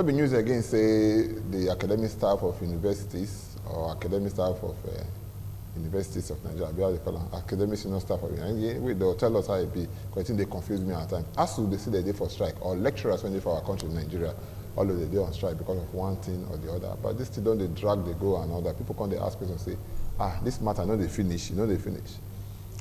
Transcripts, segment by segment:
Not be news again say the academic staff of universities or academic staff of universities of Nigeria, how they call them, academic senior staff of they'll tell us how it be, because they confuse me at times. As to they see the day for strike, or lecturers when they for our country in Nigeria, all of the day on strike because of one thing or the other. But this still don't they drag, they go and all that. People come, they ask questions and say, this matter, no, they finish, they finish.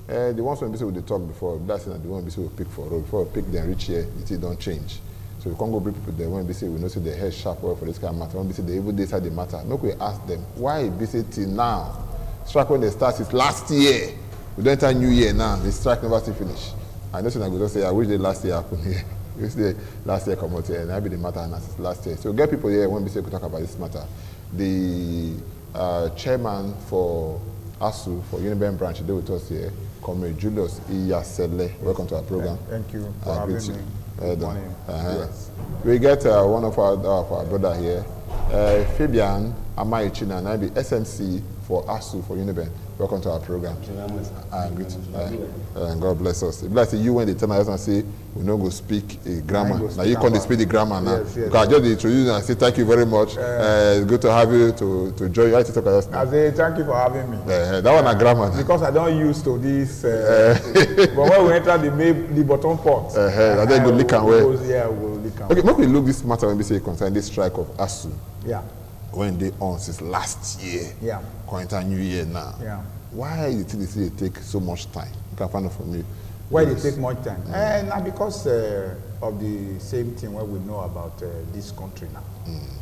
The ones when they talk before, that's the one we pick for road. Before we pick them reach here, the thing don't change. So we can't go bring people there when we say we know say the head sharp well for this kind of matter. When we say they even decide the matter, no, we ask them why be say till now. Strike when they start is last year. We don't enter new year now. The strike never still finish. I know I go say I wish the last year happened here. You see the last year come out here and that be the matter and that's last year. So get people here when we say we talk about this matter. The chairman for ASU for Uniben branch today with us here, Comrade Julius Iyasele. Welcome to our program. Thank you for having me. Good morning. Yes. We get one of our brother here, Fabian Amaichina, and I be SMC for ASU for Uniben. Welcome to our program. And God bless us. It's like you when they tell us and say we don't go speak a grammar. Now you can't speak the grammar now. Yes, yes. Because I just introduce and say thank you very much. It's good to have you to join you. I to talk about us now. I say thank you for having me. That one a grammar. Because I don't used to this. But when we enter the bottom part, I then go lick and wear. Yeah, we'll lick and okay, maybe we look this matter when we say concern this strike of ASU. Yeah. When they on since last year. Yeah. Quarantine new year now. Yeah. Why do you think they take so much time? You can find out from you. Why they take much time? Now because of the same thing what we know about this country now.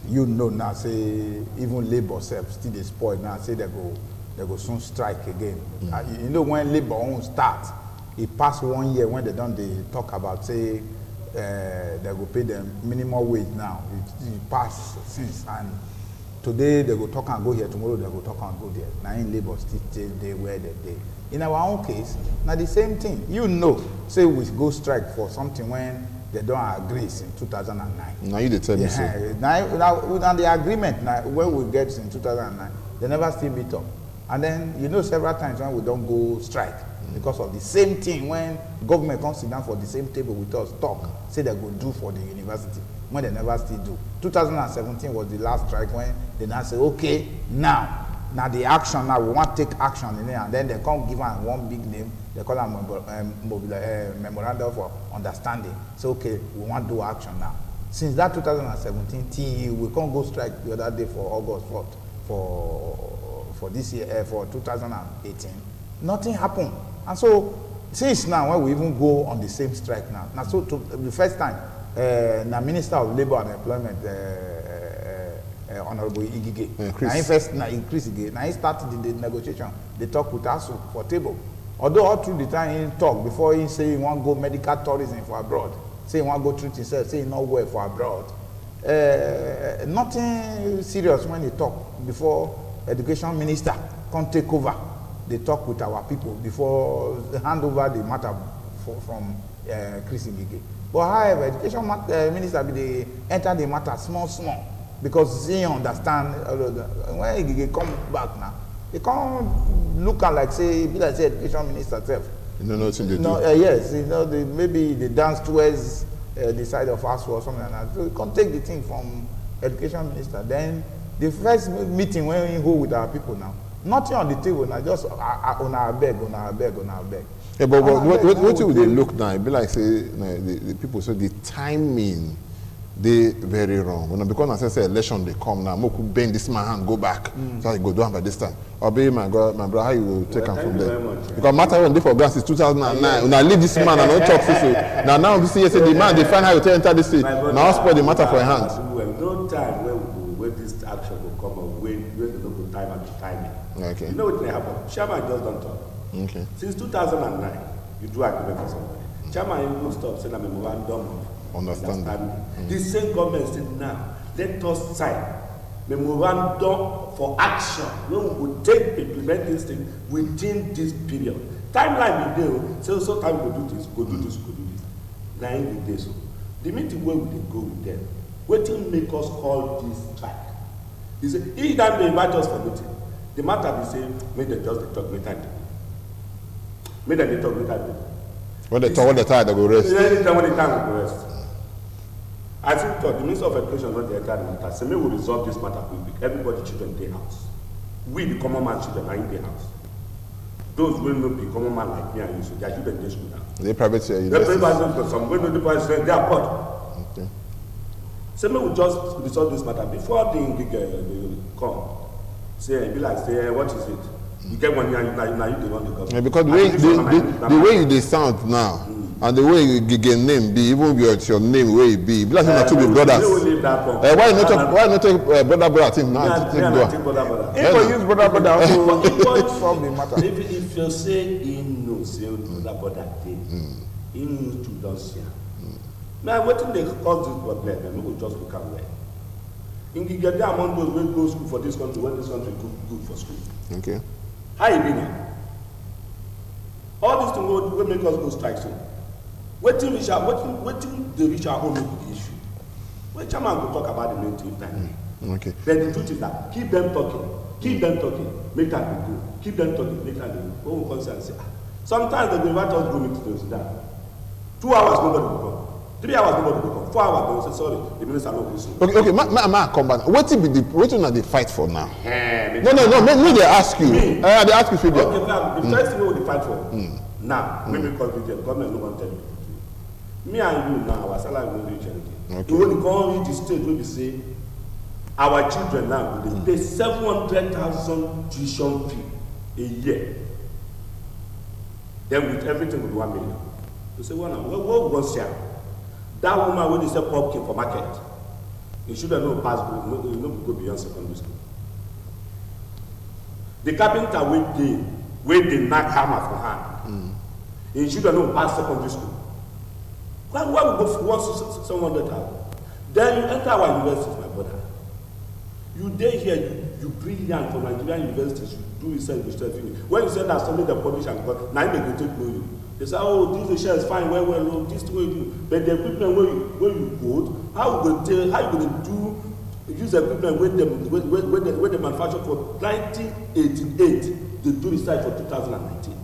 You know now, say even labor self still they spoil now. Say they go soon strike again. You know when labor won't start, it past 1 year when they talk about say they go pay them minimum wage now. It passed since and. Today they go talk and go here, tomorrow they go talk and go there. Now in labor still they where they. In our own case, now the same thing. You know, say we go strike for something when they don't agree in 2009. Now you tell me so. Now the agreement now when we get in 2009, they never still meet up. And then you know several times when we don't go strike because of the same thing when government comes sit down for the same table with us talk, say they go do for the university. When they never still do. 2017 was the last strike when they now say, okay, now the action, now we want to take action in there, and then they come give them one big name, they call them memorandum of understanding. So, okay, we want to do action now. Since that 2017, till we can't go strike the other day for August 4th, for this year, for 2018, nothing happened. And so, since now, when we even go on the same strike now so the first time, the Minister of Labour and Employment, Honorable Igige, Chris Igige, now he started the negotiation. They talk with us for table. Although all through the time he talk, before he say he want to go medical tourism for abroad, say he want to go treat himself, say he not well for abroad. Nothing serious when he talk before Education Minister come take over. They talk with our people before they hand over the matter from Chris Igige. But however, Education Minister they enter the matter small, because he understand when he come back now, he can't look at like say be like say Education Minister self. You know nothing they do. Yes, you know maybe they dance towards the side of us or something like that. So he can't take the thing from Education Minister. Then the first meeting when we go with our people now, nothing on the table now, just on our beg. Yeah, but what will they look now? It be like say the people say the timing they very wrong. When because I say election they come now, Moku bend this man hand go back. So I go down by this time. Obey my brother, how you will take him from there? Because matter when they for gas is 2009. When I leave this man and don't talk so. Now we see the man they find how to enter this state. Now I'll spoil the matter for your hand. No time when this action will come up when the local time and the timing. Okay. You know what may happen? Chairman just don't talk. Okay. Since 2009, you do agreement for somebody. Chairman even stop saying a memorandum of understanding. The same government said now, let us sign memorandum for action when we will take implement this thing within this period. Timeline we do, so time we do this, go do this. 9 days. So the meeting where we go with them, what will make us call this strike? He said, each time they invite us for meeting, the matter be say, make them just talk later. Make them talk later. When they talk all the time, they go rest. Anytime when the time will go rest. I think the Minister of Education not the entire matter. Say, may we resolve this matter quick. Everybody children in the house. We, the common man children, are in the house. Those will not be common man like me and you, so they are children in the school now. The private some will not the private they are poor. Okay. So may we just resolve this matter before the come. Say, be like, say, what is it? You get one year, now you run the government. Yeah, because the way they sound now, and the way you get name be, even your name way be like not to be brothers. Why not take brother thing now? If you use brother also solve the matter. If you say in no say brother thing, in to does here. Now what they cause this problem, we will just look at where. In get there among those when go school for this country, when this country good for school. Okay. How you been here? All these things will make us go strike soon. Waiting the reach our own the issue. When chairman will talk about the main thing time. Okay. Then the truth is that keep them talking, make that be good. Keep them talking, make that be good. What will concern say? Sometimes they will invite us go meet to Sudan. 2 hours nobody will come. 3 hours nobody will come. 4 hours they will say sorry. The minister not listen. Okay. Ma come back. What will they fight for now? No. Maybe they ask you. They ask you for them. Okay, the first thing what they fight for. Now, maybe because the government no one tell you. Me and you now, our salary will reach anything. Okay. We only come reach the stage where we say our children now will pay 700,000 tuition fee a year. Then with everything with 1 million. You say, well, now, what was here? That woman when they sell pumpkin for market, you shouldn't know pass go beyond secondary school. The carpenter where they knock hammer for hand. You shouldn't know pass secondary school. Why we go for 700,000? Then you enter our universities, my brother. You day here, you brilliant from Nigerian universities, you do research. When you say that something they publish and God, now they go take know you. They say, oh, this share is fine, well, this way you do. But the equipment where you put, how you going to do use the equipment where they manufacture for 1988, they do research for 2019.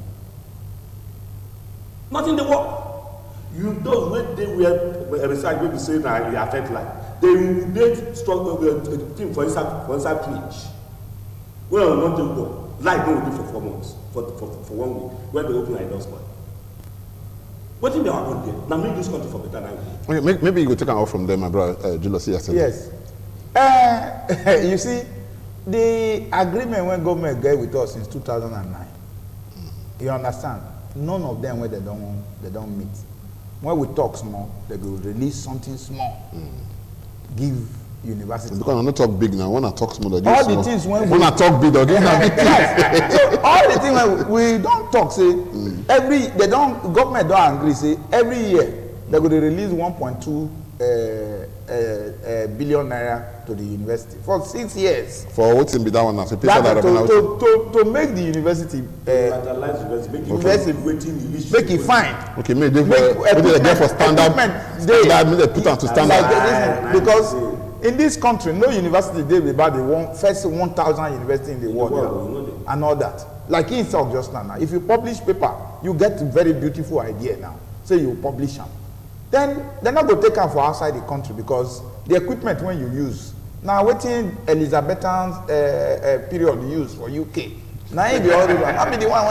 Nothing they work. You those when they were research when you say that you affect life. They will make strong team for inside pitch. Well, not the work. Life don't do for 4 months, for 1 week, when they open like those. What if they are on there? Now make this country for better than okay, maybe you go take an off from them, my brother Julius. Yes. You see, the agreement when government gave with us since 2009, you understand? None of them where they don't meet. When we talk small, they will release something small, give university. Because I'm not talk big now. I want to talk small. All the things when I talk big, again. So all the things when we don't talk, say government don't agree. Say every year they will release 1.2 billion naira to the university for 6 years. For what's in be that one now? So to make the university make it fine. Okay, make it for standard. They put on to standard. Because in this country, no university they about the first 1,000 university in the world and all that. Like in South just now. If you publish paper, you get a very beautiful idea now. Say you publish them. Then they're not going to take them for outside the country because the equipment when you use. Now waiting Elizabethan period use for UK. Now be all the I be the one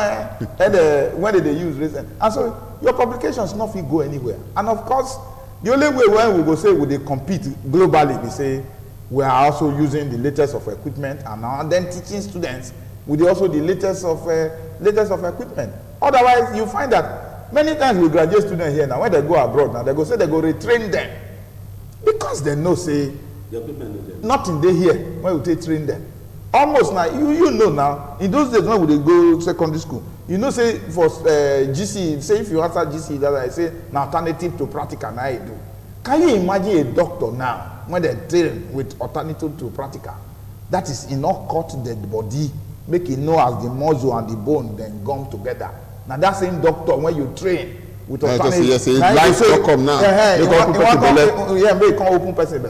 when did they use recent. And so your publications not go anywhere. And of course, the only way when we go say would they compete globally, we say we are also using the latest of equipment and then teaching students with also the latest of equipment. Otherwise, you find that many times we graduate students here now, when they go abroad now, they go say they go retrain them. Because they know say nothing they here when we train them. Almost now, you know now, in those days when we go secondary school, you know say for GC, say if you answer GC, that I say an alternative to practical now you do. Can you imagine a doctor now when they train with alternative to practical? That is enough cut the body, make it know as the muscle and the bone then gum together. Now that same doctor when you train with alternative, yes, life will come now. They can open person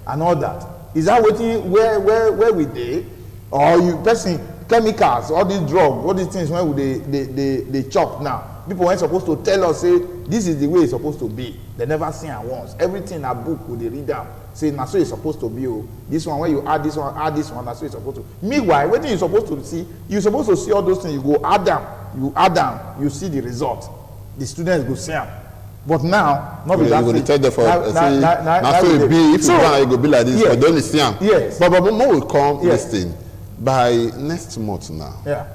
and all that. Is that waiting where we dey? Or you person chemicals, all these drugs, all these things when they chop now. People weren't supposed to tell us, say, this is the way it's supposed to be. They never seen it once. Everything in a book, would they read down, say, now so it's supposed to be. Oh, this one, when you add this one, that's so it's supposed to. Meanwhile, when you're supposed to see, you're supposed to see all those things. You go add them, you see the result. The students go see them. But now, not you will tell them for now so it be, if you want, it will be like this, but don't see them. Yes. But more will come this thing. By next month now,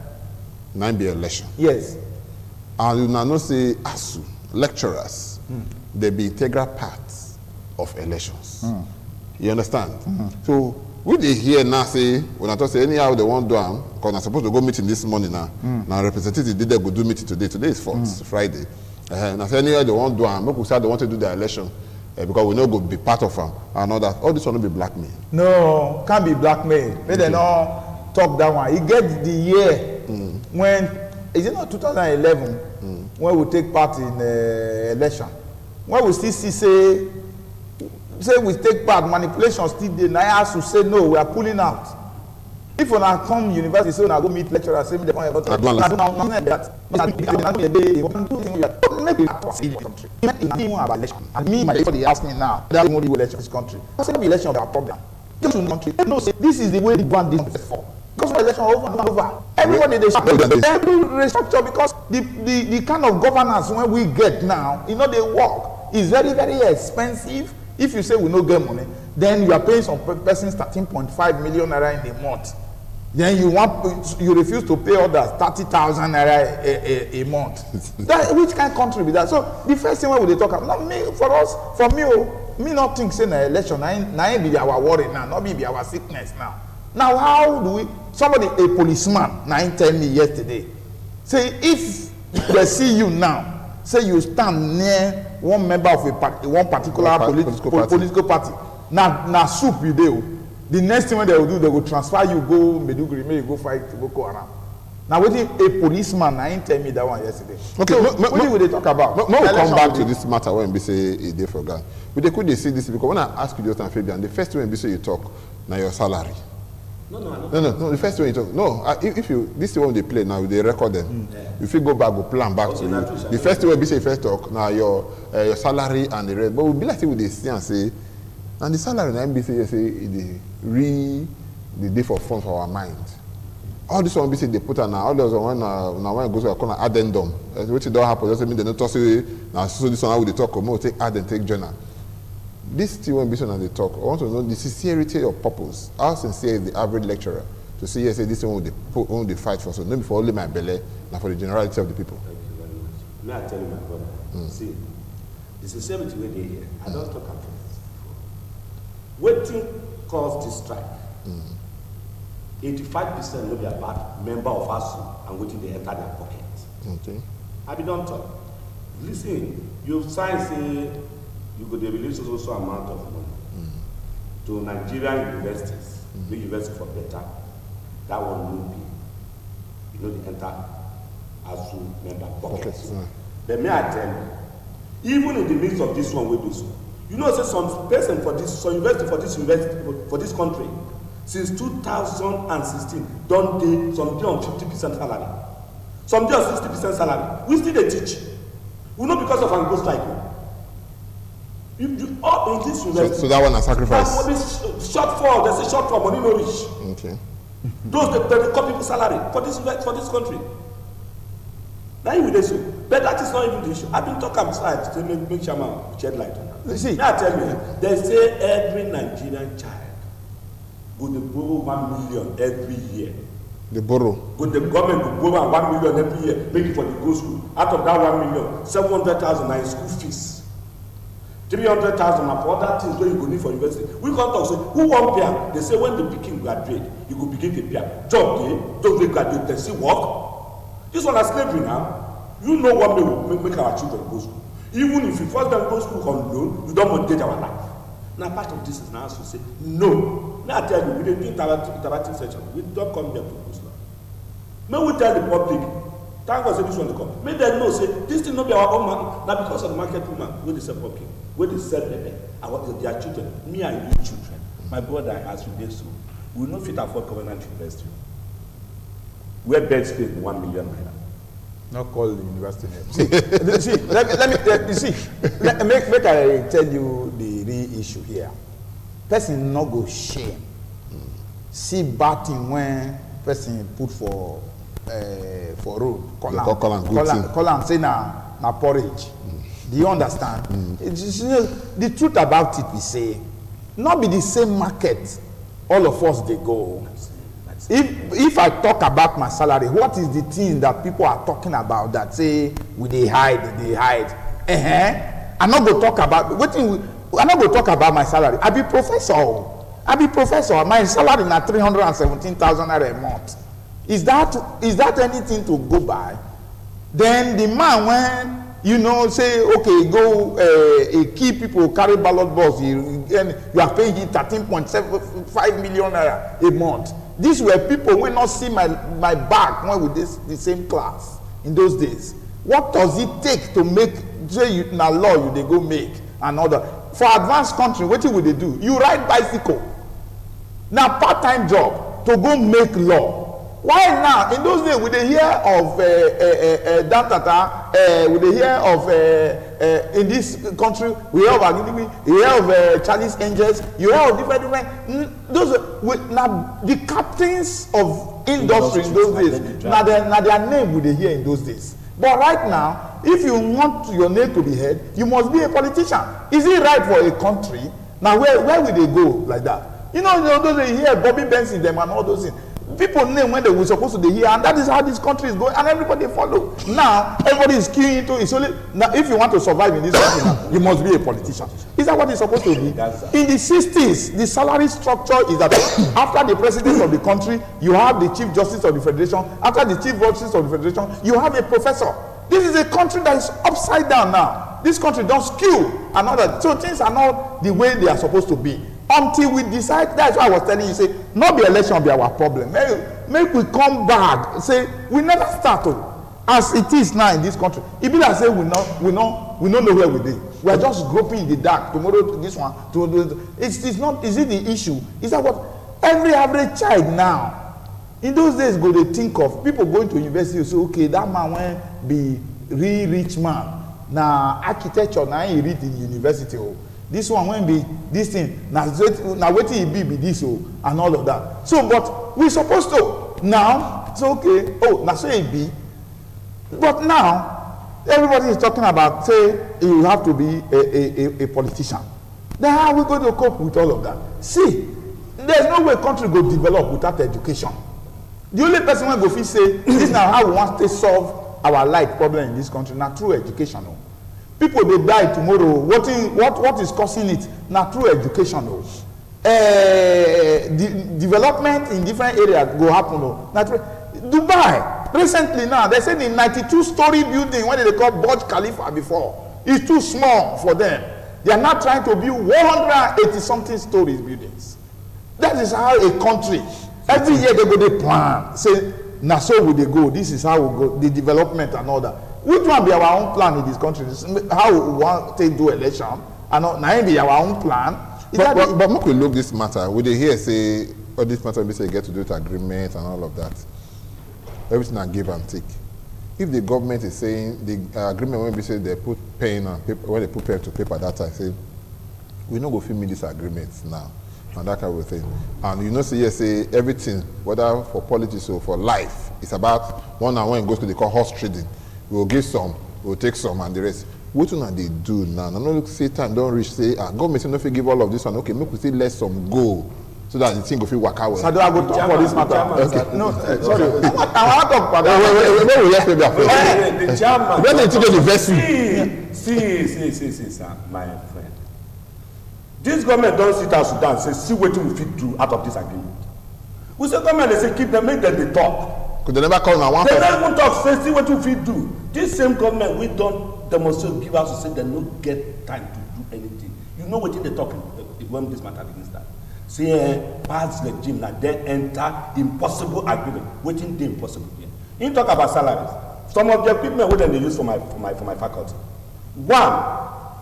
9 be election. Yes. And you now say ASU, lecturers, they be integral parts of elections. You understand? So, we they hear now say, when I talk say anyhow they want to do them, because I'm supposed to go meeting this morning now. Now representatives did they go do meeting today. Today is 4th, Friday. And I say anyhow they want to do them, make we say they want to do the election. Because we know go be part of them and all that. All this will not be blackmail. No, can't be blackmail. They don't talk that one. He gets the year when, is it not 2011, when we take part in election? When we still see, say we take part, manipulation still there. Now to say no, we are pulling out. If when I come university, say when I go meet lecturers, say me they come about that. Maybe country. About election. And me, my they ask me now, that only election this country. I say election of our problem. Just to country. They know say this is the way the brand is for. Because the election over and over. Everybody they restructure because the kind of governance when we get now, you know, they work. It's very, very expensive. If you say we no get money, then you are paying some person 13.5 million naira in a month. Then you refuse to pay others 30,000 naira a month. Which kind of country be that? So the first thing when we talk about, for me not think say na election na be our worry now, not be our sickness now. Now how do we? Somebody, a policeman, now tell me yesterday, say if they see you now, say you stand near one member of one particular political party. Now soup you do. The next thing when they will do, they will transfer you go Meduguri, maybe you go fight Boko Haram. Now what if a policeman? I ain't tell me that one yesterday. Okay, so, what will they talk about? We'll come back to this matter when we say a day for God. But they could see this because when I ask you just and Fabian, the first when we say you talk, now your salary. No. The first way you talk. No, if you this one they play now, they record them. If you go back, go plan back to you. The first way we say first talk now your salary and the rest. But we be like with they see and say, and the salary na NBC say the day for fun for our mind. All this one be say they put on now. All those one now when it goes to a addendum. Which don't happen. Doesn't mean they not say now. So this one how they talk. More take add and take journal. This still won't be so that they talk. I want to know the sincerity of purpose. How sincere is the average lecturer to say, yes, this one will they fight for? So not for only my belly, not for the generality of the people. Thank you very much. May I tell you, my brother? See, the sincerity when they hear, I don't talk about this before. Waiting caused this strike. 85% will be about member of ASU and waiting they enter their pocket. Okay. I don't talk. Listen, you've signed say you could release also amount of money to Nigerian universities, big university for better. That one will be, the enter ASU member pockets. But may I tell you, even in the midst of this one, we do so. You know, say some person for this, some university for this country, since 2016, don't they some day on 50% salary, some day on 60% salary. We still they teach. We know because of an go strike. You all in this university. So that one a sacrifice. Shortfall. They say shortfall. Money no reach. Okay. Those they cut people salary for this country. Now you will say, but that is not even the issue. I've been talking outside to make Chairman shed light on that. You see, now I tell you, they say every Nigerian child go to borrow 1 million every year. They borrow. Go the government will borrow 1 million every year, make it for the go school. Out of that 1 million, 700,000 are in school fees. 300,000 are for other things where you go need for university. We can't talk. Say, who won't pay? They say when the pikin graduate, you go begin to pay. Job day, those they graduate, they see work. This one is slavery now. You know what will make our children go school. Even if you force them to go school on loan, you don't mortgage our life. Now part of this is now to say, no. Now I tell you, we didn't do interactive session. We don't come here to post now. May we tell the public, thank God say this one to come. May they know, say, this thing not be our own man. Now because of the market woman, where they sell pumpkin, where they sell baby, their children, me and you children, my brother as we did so, we will not fit afford government university. where bed space be 1 million naira. Not call the university name. See, let me make I tell you the real issue here. Person no go shame. See bad thing when person put for road. Call am say na porridge. Do you understand? It's, you know, the truth about it we say, not be the same market all of us they go. If I talk about my salary, what is the thing that people are talking about that say they hide? I'm not going to talk about I'm not going to talk about my salary. I be professor. My salary na 317,000 naira a month. Is that anything to go by? Then the man when you know say okay go key people carry ballot box you are paying him 13.75 million naira a month. These were people who not see my back when we did the same class in those days. What does it take to make say na law you they go make and other for advanced country? What will they do? You ride bicycle. Now part-time job to go make law. Why now? In those days, we dey hear of we dey hear of in this country, we hear of Agidimi, we hear of Chinese angels, you hear of different. Those now the captains of industry in those days. Now their name we dey hear in those days. But right now, if you want your name to be heard, you must be a politician. Is it right for a country? Now where will they go like that? You know those days you hear Bobby Benson them and all those things. People name when they were supposed to be here, and that is how this country is going, and everybody follow. Now everybody is queuing into it's only now if you want to survive in this country now, you must be a politician. Is that what it's supposed to be? In the 60s, the salary structure is that after the president of the country, you have the chief justice of the federation. After the chief justice of the federation, you have a professor. This is a country that is upside down now. This country don't skew and all that. So things are not the way they are supposed to be. Until we decide, that's why I was telling you, say, not the election be our problem. Make we come back, say, we never started. As it is now in this country. It be like say we don't know where we are. We are just groping in the dark. Tomorrow this one, it's not, is it the issue? Is that what every average child now, in those days go they think of people going to university, say, okay, that man will be real rich man. Now architecture, now he read in university. This one won't be this thing. Now waiting it be this and all of that. So, but we supposed to now. It's okay. Oh, now say it be. But now everybody is talking about say you have to be a politician. Then how are we going to cope with all of that? See, there's no way country go develop without education. The only person who go fit say this is now how we want to solve our life problem in this country. Now through education. People they die tomorrow. What is causing it? Now through education. Development in different areas go happen. Dubai recently now they said the 92-story building, what they call Burj Khalifa before, is too small for them. They are now trying to build 180-something stories buildings. That is how a country every year they go they plan. Say now so will they go. This is how we go. The development and all that. Which one be our own plan in this country? How we want to do election and now be our own plan. But make we look this matter. We dey hear say all this matter we say get to do with agreement and all of that. Everything I give and take. If the government is saying the agreement when we say they put pen and paper, when they put pen to paper that time, say we no go fit meet this agreement now and that kind of thing. And you know say yes, say everything whether for politics or for life, it's about one and when it goes to the call horse trading. We will give some, we will take some, and the rest. What do they do now? Now, look, say time don't reach. Say, government say no fit give all of this one. Okay, make we say let some go, so that the thing go fit work out well. So do I go talk for this matter? Okay. No, sorry. I want to talk about that. Wait, we let maybe after. The chairman. When they take the vessel. See, sir, my friend. This government don't sit down Sudan say see what we fit do out of this agreement. We say government they say keep them, make them they talk. Could they never call now one person? They don't even talk, say, see what we do. This same government, we don't demonstrate, give us to say they don't get time to do anything. You know what they talking when this matter begins that. Say, past regime, now they enter impossible agreement. Waiting the impossible here. You talk about salaries. Some of the equipment what they use for my faculty. One,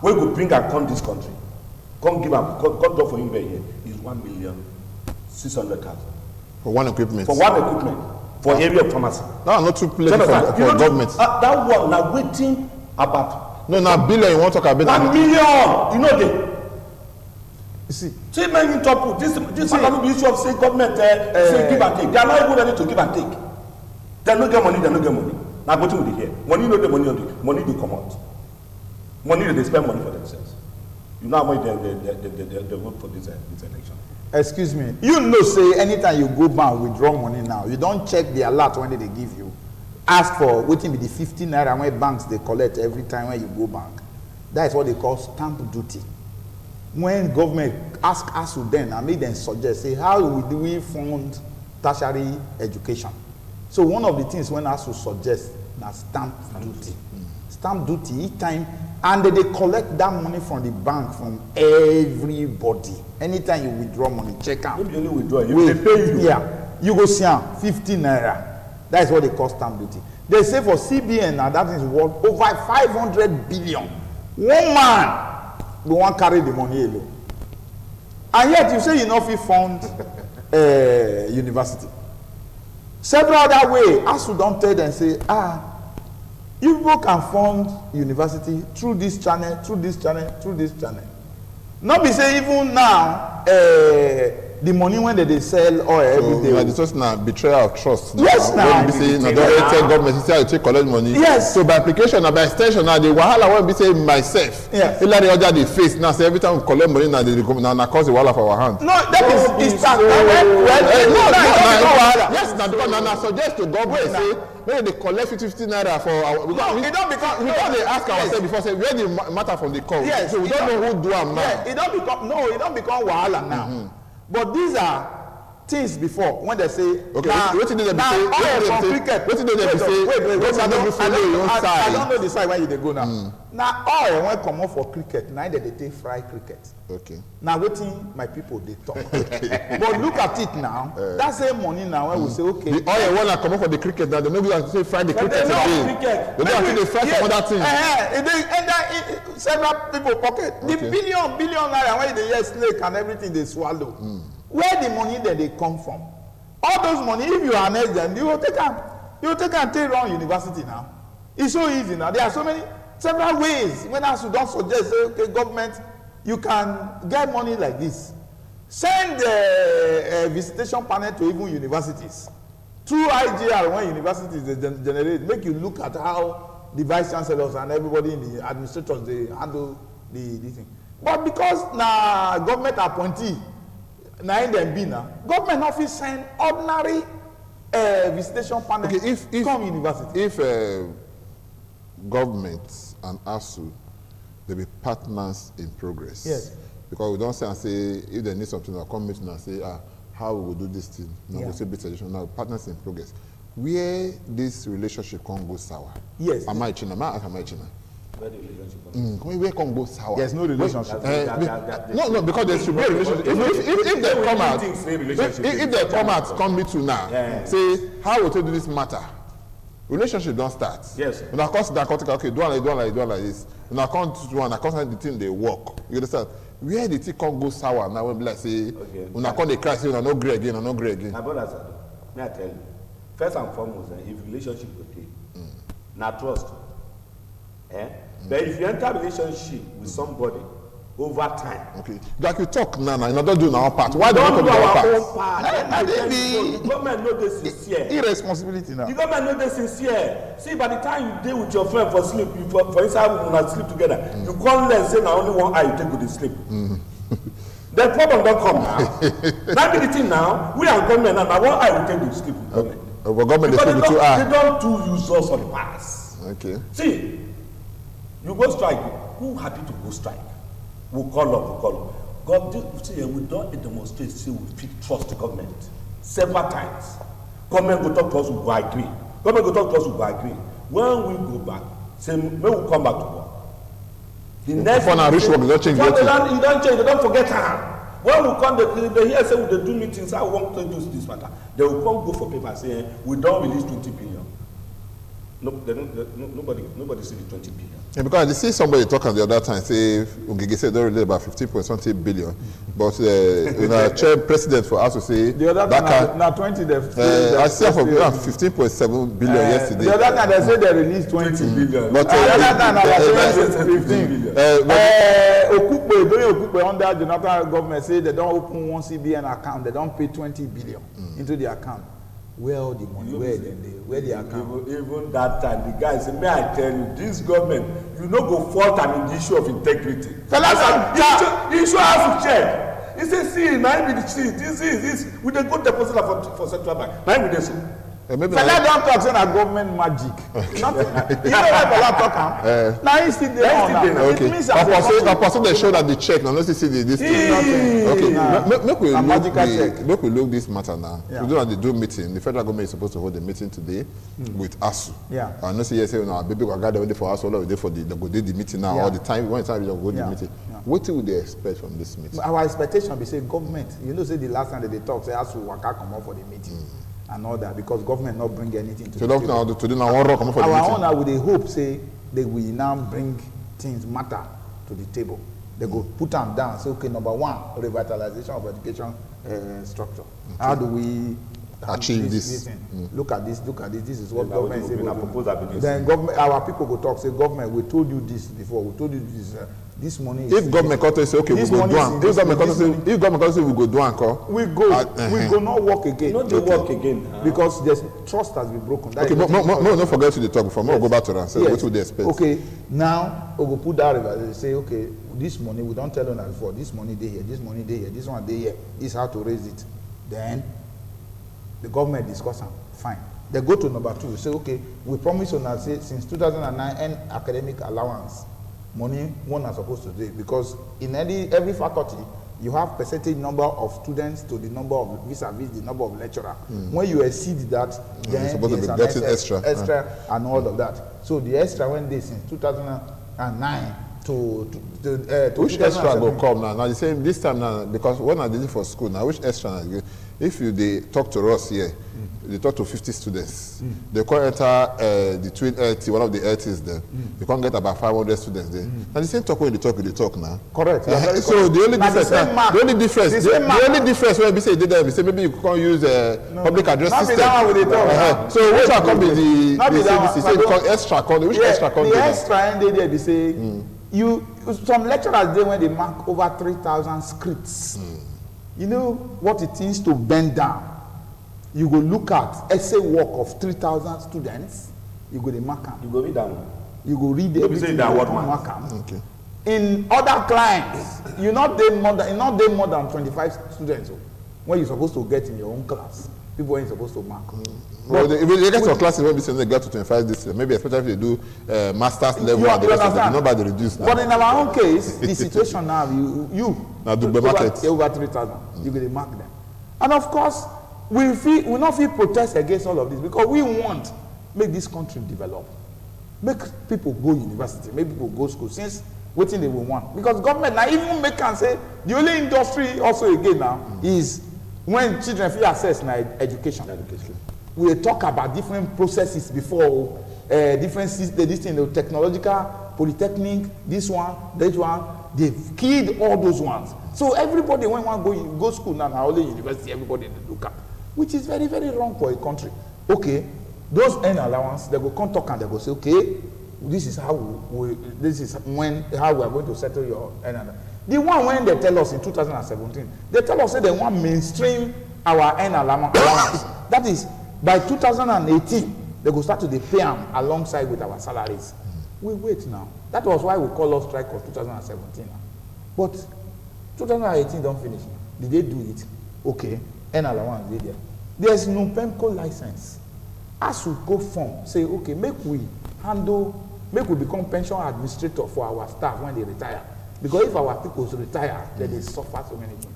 we go bring and come this country. Come give them, come do for him here is 1,600,000. For one equipment? For one equipment. for area of pharmacy. No, not too plenty for government. That one now waiting about. No, now billion you want to talk about. 1 million, you know the. You see. Say many top this matter be issue of say government say give and take. They are not even ready to give and take. They no get money, they no get money. Now go to the here. Money no the money do come out. Money they spend money for themselves. You know how much they vote for this election. Excuse me. You know, say anytime you go bank withdraw money now, you don't check the alert when they give you. Ask for waiting be the 15 naira when banks they collect every time when you go bank. That is what they call stamp duty. When government ask us to then and make them suggest, say how do we fund tertiary education? So one of the things when asked to suggest na stamp duty. Stamp duty each time, and they collect that money from the bank from everybody. Anytime you withdraw money, check out. Maybe only withdraw, they pay you. Yeah, you go see 15 naira. That is what they call stamp duty. They say for CBN now that is worth over 500 billion. One man, the one carry the money alone. And yet you say you know if you fund university. Several other way, as you don't tell them say, you people can fund university through this channel, through this channel, through this channel. Not be say even now, the money when they sell oil every day. It's just now betrayal of trust. Yes, now. When we say now the tell government say you take collect money. Yes. So by application and by extension now the wahala when we say myself. Yes. Like the other they face now say every time we collect money now they cause the wahala for our hand. No, that is that. Yes, now because now suggest to government say maybe they collect 50 naira for our. No, it don't because they ask ourselves before say where the matter from the call. Yes. So we don't know who do am now. Yes, it don't become wahala now. But these are things before when they say okay, what did they say? What did they say? Wait, I don't know the side where they go now. Now oil when come off for cricket, now they take fry cricket. Okay. Now waiting my people they talk. But look at it now. That same money now when we say okay. The oil when I come off for the cricket now, they maybe say fry the cricket again. They don't actually they fry some other things. Several people pocket. The billion naira when they hear snake and everything they swallow. Where the money that they come from? All those money, if you harness them, you will take and take run university now. It's so easy now. There are so many several ways. When I don't suggest, say, okay, government, you can get money like this. Send a visitation panel to even universities. Through IGR, when universities they generate, make you look at how the vice chancellors and everybody in the administrators they handle the thing. But because now government appointee. Now them be now. Government office send ordinary visitation panel. Okay, if come university. If government and ASU they be partners in progress. Yes. Because we don't say and say if they need something, they'll come meet and say how we will do this thing. No, we say bit tradition. Now partners in progress. Where this relationship can go sour? Yes. Am I China? Am I China? Where the relationship Where can go sour? There's no relationship. No, because there should be a relationship. If they come out, if they come out, come meet you now, say how will you do this matter? Relationship don't start. Yes. And of course, okay, do like this. And I can't do one. I can't the thing they work. You understand? Where the thing can go sour now? When like say, when I can't they cry, say, "I no agree again. I no agree again." My brothers, may I tell you, first and foremost, if relationship okay, not trust. But if you enter a relationship with somebody over time, okay, like you talk now, you don't do our part. Why don't we do our part? The government know this sincere. Irresponsibility now. The government know this sincere. See, by the time you deal with your friend for sleep, for inside when sleep together, you can't learn say now only one eye you take with the sleep. The problem don't come now. That be the thing now. We are government now. One eye we take with sleep with government. Government they sleep with 2 eyes. They don't do use us for the past. Okay. See. You go strike, who happy to go strike? We'll call up. God, see, we don't demonstrate, say we fit trust the government. Several times. Government go talk to us, we go agree. Government go talk to us, we go agree. When we go back, say, may we come back to work. The next before now reach work, they don't change you don't change, they don't forget her. When we come, they hear say they do meetings, I want to do this matter. They will come go for paper saying, we don't release 20 billion. nobody see the 20 billion. Yeah, because I see somebody talking the other time, say, Ungege said don't relate about 15.something billion. But chair president for us to say, the other time, now 20, I see for 15.7 billion yesterday. The other time they say they released 20 billion. But the other time they 15 billion. Okupe under the national government say they don't open one CBN account, they don't pay 20 billion into the account. Where all the money? Where the account? Even that time, the guy said, "May I tell you, this government, you no go fault an issue of integrity." You should have to check. He said, "See, now be the cheat. This. We dey go deposit for central bank. Now we dey see." Fela don't talk say na government magic. Nothing. You know why Fela talk am? Now he still dey on now. Okay. Opposite they show that the check. Now let's see this thing. Okay. Make we look this matter now. We do the meeting. The federal government is supposed to hold a meeting today with ASU. Yeah. And no say yes, no, baby we gather for us all of the day for the go do the meeting now all the time. When time we go the meeting. What would they expect from this meeting? Our expectation be say government. You know, say the last time that they talk, say ASU waka come out for the meeting. And all that because government not bring anything to the table. Our own now with the hope say they will now bring things matter to the table. They go put them down. Say okay, number one, revitalization of education structure. Okay. How do we achieve this? Look at this. This is what government is able to propose. Then government, our people go talk. Say government, we told you this before. We told you this. This money is if government come to say okay we go do am if government come to say we go do am we go not work again work again because there's trust has been broken. That okay no forget to the talk before we'll go back to that. So what would they expect? Okay, now we go put that river. They say okay, this money we don't tell them that before. This money they here, this money they here, this one they here. This is how to raise it. Then the government discuss them. Fine. They go to number two. Say okay, we promise on that say since 2009 end academic allowance. Money one are supposed to do because in every faculty you have percentage number of students to the number of vis-a-vis the number of lecturer. When you exceed that, then you're supposed to be getting extra and all of that. So the extra when they since 2009 to which extra go come now? Now the same this time now because when I did it for school now which extra now? If they talk to us here, they talk to 50 students. They can't enter the twin LT, one of the LTs there. You can't get about 500 students there. Now the same talk when they talk now. Correct. So the only difference, the only difference when we say they say maybe you can't use public address system. So which are come the extra code? Which extra code? The extra end they be say some lecturers there when they mark over 3,000 scripts. You know what it means to bend down. You go look at essay work of 3,000 students. You go the mark them. You go read that one. You go read everything. Mark okay. In other clients, you not more than 25 students when you're supposed to get in your own class. People ain't supposed to mark. Well, if you get to classes when they get to 25 this year, maybe especially if they do master's level and the rest of them, nobody reduce now. But in our own case, the situation now, you now do the market over 3,000, you get to mark them. And of course, we not feel protest against all of this because we want make this country develop, make people go university, make people go school. Since waiting they will want because government now even make can say the only industry also again now is when children feel access na education. We talk about different processes before different this thing, the technological, polytechnic, this one, they've killed all those ones. So everybody when one go school now only university, everybody they look at. Which is very, very wrong for a country. Okay, those earn allowance, they go come talk and they go say, okay, this is how how we are going to settle your earn allowance. The one when they tell us in 2017, they tell us that they want mainstream our earn allowance. That is, by 2018, they go start to pay them alongside with our salaries. We wait now. That was why we call us strike of 2017. But 2018 don't finish. Did they do it? Okay. Earn allowance dey there. There's no PEMCO license. As we go form, say okay, make we become pension administrator for our staff when they retire. Because if our people retire, then they suffer so many things.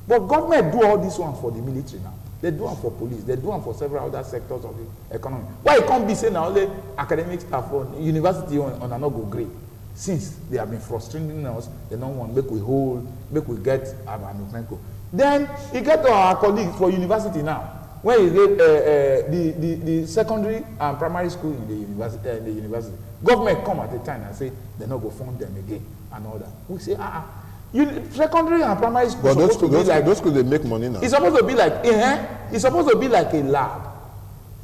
But government do all these ones for the military now. They do them for police. They do them for several other sectors of the economy. Why it can't be saying now only academic staff or university on an go grade? Since they have been frustrating us, they don't want make we get our PEMCO. Then you get to our colleagues for university now. when you get the secondary and primary school in the university, government come at the time and say they not go fund them again and all that. We say, secondary and primary school. But those schools they make money now. It's supposed to be like it's supposed to be like a lab.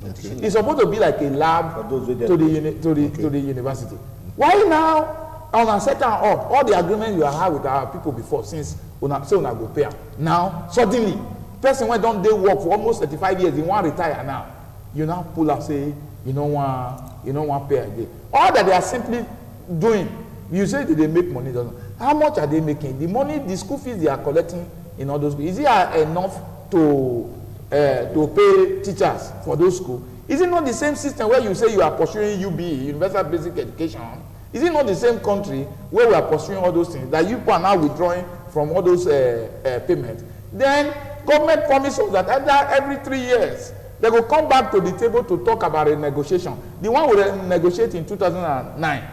Okay. It's supposed to be like a lab to the university. Why now on a certain up all the agreement you have had with our people before since una go pay now suddenly person when don't they work for almost 35 years, he want retire now. You now pull up say you don't want pay again. All that they are simply doing, you say that they make money, how much are they making? The money, the school fees they are collecting in all those schools, is it enough to pay teachers for those schools? Is it not the same system where you say you are pursuing UBE, Universal Basic Education? Is it not the same country where we are pursuing all those things that you are now withdrawing from all those payments? Then government promises that every 3 years they will come back to the table to talk about a negotiation. The one we negotiate in 2009.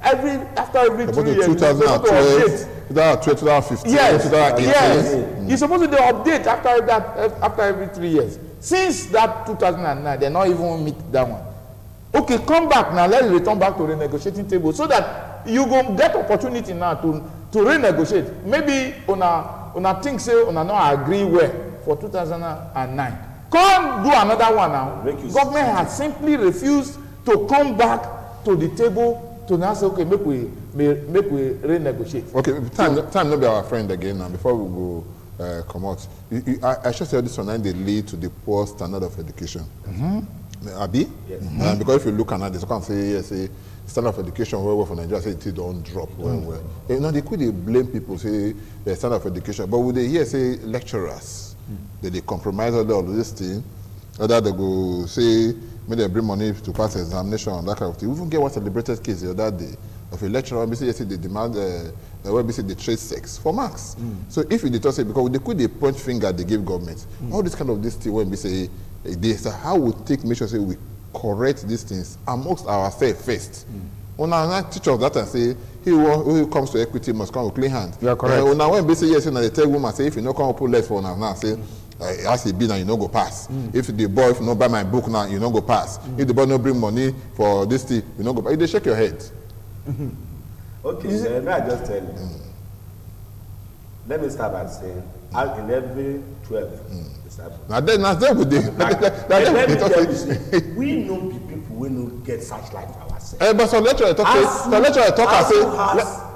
After every 3 years, 2012, 2015, yes, 2018. Yes. You're supposed to do update after every 3 years. Since that 2009, they not even meet that one. Okay, come back now. Let's return back to the negotiating table so that you go get opportunity now to renegotiate. Maybe una think say una not agree well for 2009. Come do another one now. Government has simply refused to come back to the table to now say, okay, make we renegotiate. Okay, time not be our friend again now. Before we go come out, I should say this one they lead to the poor standard of education. Abi? Yes. Because if you look at this, you can say yes, standard of education well for Nigeria, say it don't drop well. You know, they could blame people say the standard of education, but would they hear say lecturers that they compromise all this thing, other they go say maybe they bring money to pass examination and that kind of thing. We even get one celebrated case the other day of a lecturer who say they demand where we say they trade sex for marks. So if you did say because they could point finger they give government all this kind of this thing when we say this, how we make sure say we correct these things amongst ourselves first. When I teach us that and say he who comes to equity must come with clean hands. You are correct. When we say yes, they tell woman say if you no come put less for now say as a bill now you no go pass. If the boy if you no buy my book now you no go pass. If the boy no bring money for this thing you no go pass. They shake your head. Okay, let me just tell you. Let me start by saying in every 12 now then would they we know the people we no get such life for ourselves. But some lecturer talk and say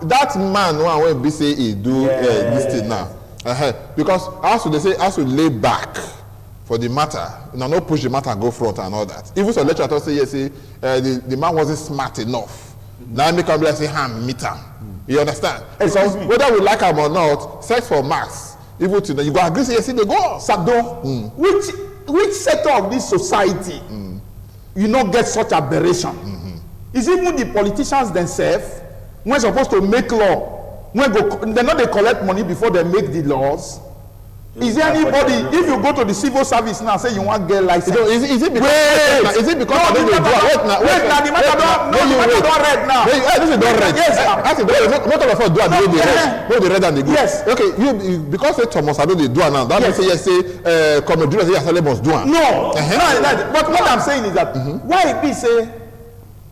that man when be say he do this thing now. Because as we lay back for the matter, no push the matter go front and all that. Even some lecturer talk say yes, the man wasn't smart enough. Now make come like say meet him. You understand? Because whether we like him or not, sex for marks. Even today, you go agree say yes, they go. Sado, which sector of this society you not get such aberration? Is even the politicians themselves when supposed to make law, when they know they collect money before they make the laws? Is there anybody, if you go to the civil service now, say you want to get license? Is it because the matter don't red now? This is don't red. Yes, not all of us do it. They red and they go. Yes. Okay, because say Thomas Ado they do it now. That means say yes, say Commodore say Asale must do it. No. But what I'm saying is that why it be say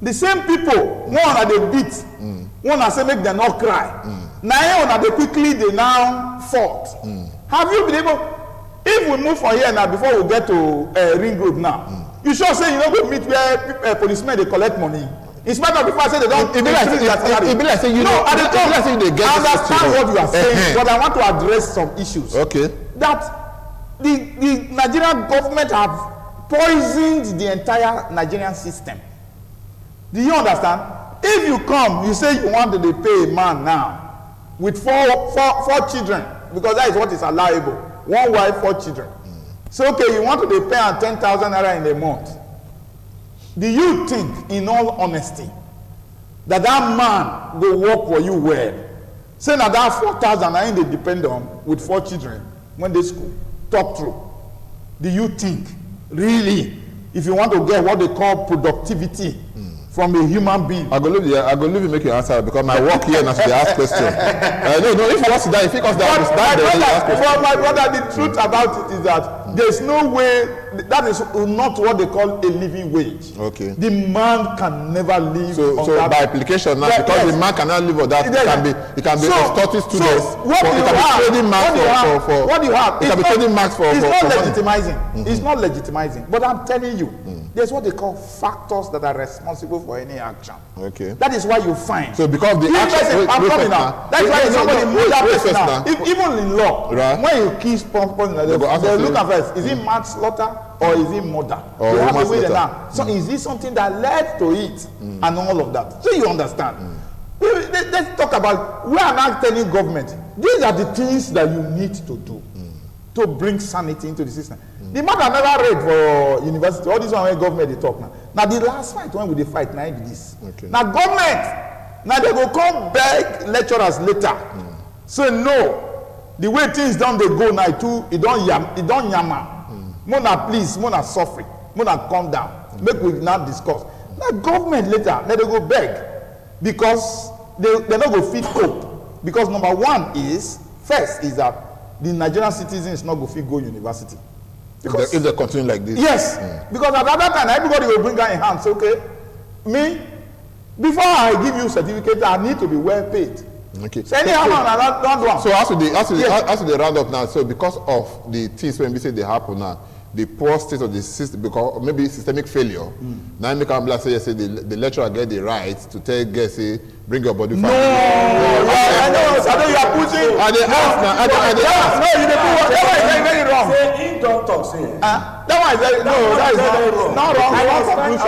the same people one are they beat, one are say make them not cry. Now one are they quickly they now fought. Have you been able, if we move from here now before we get to Ring Road now, you sure say you don't go meet where policemen they collect money? In spite of the fact say they don't, it be like say you know, I understand what you are saying, but I want to address some issues. Okay. That the Nigerian government have poisoned the entire Nigerian system. Do you understand? If you come, you say you want to pay a man now with four children, because that is what is allowable. 1 wife, 4 children. So okay, you want to pay 10,000 naira in a month. Do you think, in all honesty, that man will work for you well? Say now that 4,000 naira they depend on with 4 children when they school. Talk through. Do you think, really, if you want to get what they call productivity from a human being? I go leave you make your answer because my work here now to ask question. No, if you want to die, if you comes down, my brother, the truth about it is that There's no way, that is not what they call a living wage. Okay. The man can never live on so that. by application now, because the man cannot live on that, it can be extorting students. What do you have? It can be trading marks for. It's not legitimizing. It's not legitimizing. But I'm telling you, there's what they call factors that are responsible for any action. Okay. That is why you find. So because the action, that's why somebody murder person now. Even in law, when you kill person, they look at first, is it manslaughter or is it murder? Or you have to weigh them down. So is this something that led to it and all of that? So you understand. Let's talk about, we are now telling government, these are the things that you need to do to bring sanity into the system. The man that never read for university, all this one when government they talk now. Now the last fight, when will they fight? Now be this. Okay. Now government, now they go come beg lecturers later. Say no, the way things don't they go now too, it don't yama. Mona please, mona suffering, mona calm down. Make we now discuss. Now government later, now they go beg because they not go fit cope. Because number one is, first is that the Nigerian citizens not go fit go university. Because if they continue like this. Yes. Because at that time, everybody will bring out in hands, okay, me, before I give you certificate, I need to be well paid. Okay. So anyhow, don't do. So as to the round up now, so because of the things when we say they happen now, the poor state of the system, because maybe systemic failure, now make am say the lecturer get the right to tell guys say bring your body. No, I know you are pushing. And they ask now, and they ask. No, you dey do that one is very wrong. Say he don't talk say. That one is very that is not wrong.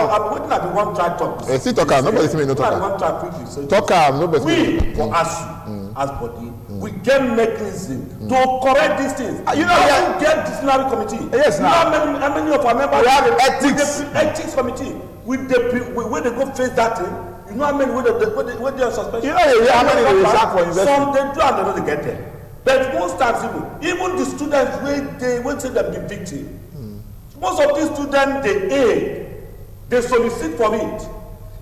I'm waiting at the one try talk. See talk am, nobody see me no talk am. One try quickly. Talk am, nobody. We for ASU as body, we get mechanism to correct these things. You know, we get disciplinary committee. Yes, now. How many of our members we have ethics. Ethics committee. With the when they go face that thing, you know how many when they are suspension. You know how many they sack for university. Some they do and they don't get there. But most times even the students when say them be victim. Most of these students they solicit for it.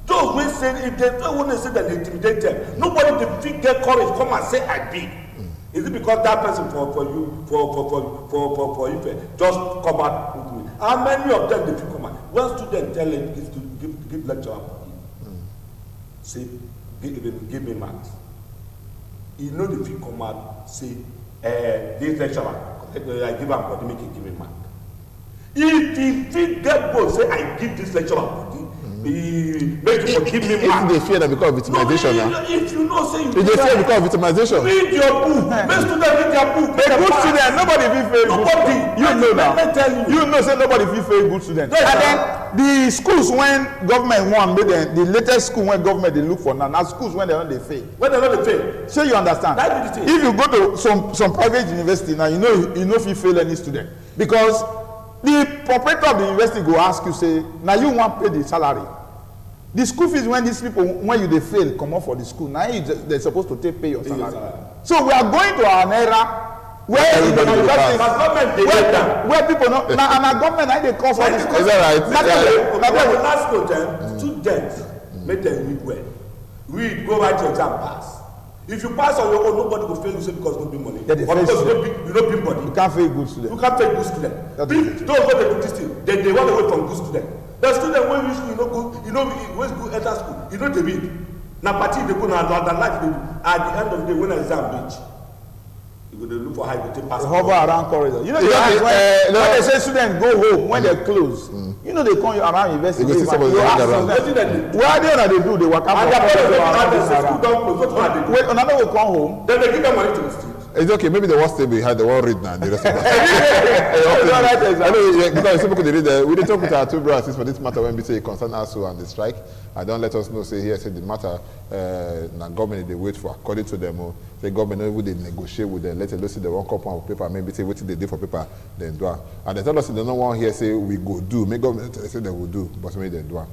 Those who say if they don't want to say that they intimidate them, nobody they get courage come and say I be. Is it because that person for you for you just come out with me? How many of them they come out? One student tell him is to give lecture for him. Say give me marks. You know the people come out say this lecturer I give him body make him give me mark. If he get both say I give this lecturer body. Make you forgive me, man. If they fear that because of victimization now. If you know, say you. If they fear because of victimization. Read your book. Make students read their book. A good student, nobody will fail. Nobody. You know now. Let me tell you. You know, say nobody will fail good student. Yes, and then the schools when government want, the latest school when government they look for now schools when they don't they fail. When they don't they fail. So you understand? That is the thing. If you go to some private university now, you know if you fail any student because the proprietor of the university go ask you say now you want pay the salary. The school fees when these people when you they fail come up for the school now they're supposed to pay your salary. So we are going to an era where where people know now and our government now they call for this. Is that right? Last note, students make them read well. Read, go write your exam, pass. If you pass on your own, nobody will fail you say because no big money. Yeah, or because you don't big money. You can't fail good student. You can't fail good student. Those what they do this thing, they want to wait from good student. The student when you know good, you know when good enter school, you know they read. Now party they go now the life they do. At the end of the day when exam reach, you go to look for how you take pass. Hover around corridor. You know when they say students go home when they close. You know they come around university. You see somebody around. What they do? They work out. And the school don't close. What do they do? Wait, another will come home. Then they give them money to the students. It's okay. Maybe the worst thing we had, the one read now. The rest of us. I know because some people they read. We did talk with our two brothers for this matter when we say concern ASU and the strike. I don't let us know. Say here, say the matter. Now government they wait for according to them. The government even they negotiate with them. Let us see the one copy of paper. Maybe say what they do for paper. Then do. And they tell us they don't want here say we go do. Make government say they will do, but maybe they do.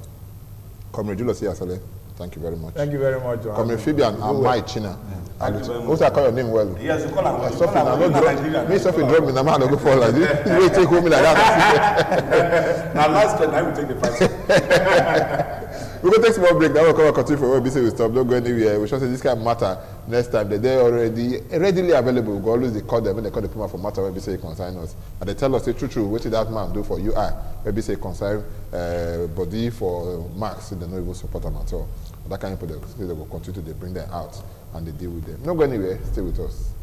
Comrade Julius Asale, thank you very much. Thank you very much. Comrade Fabian and my China. Also, I call your name well. Yes, you call him. Sophie, I don't drop. Me, Sophie, drop me. I'm not going to fall like this. You take home like that. Now, last time I will take the fight. We're going to take a small break. Now we'll come and continue for where we say we stop. Don't go anywhere. We shall say this kind of matter next time. They're already readily available. We go always call them when they call the people for matter when we say consign us. And they tell us, say, true, what did that man do for you? When we say consign body for marks, they don't even support them at all. That kind of people, they will continue to bring them out and they deal with them. Don't go anywhere. Stay with us.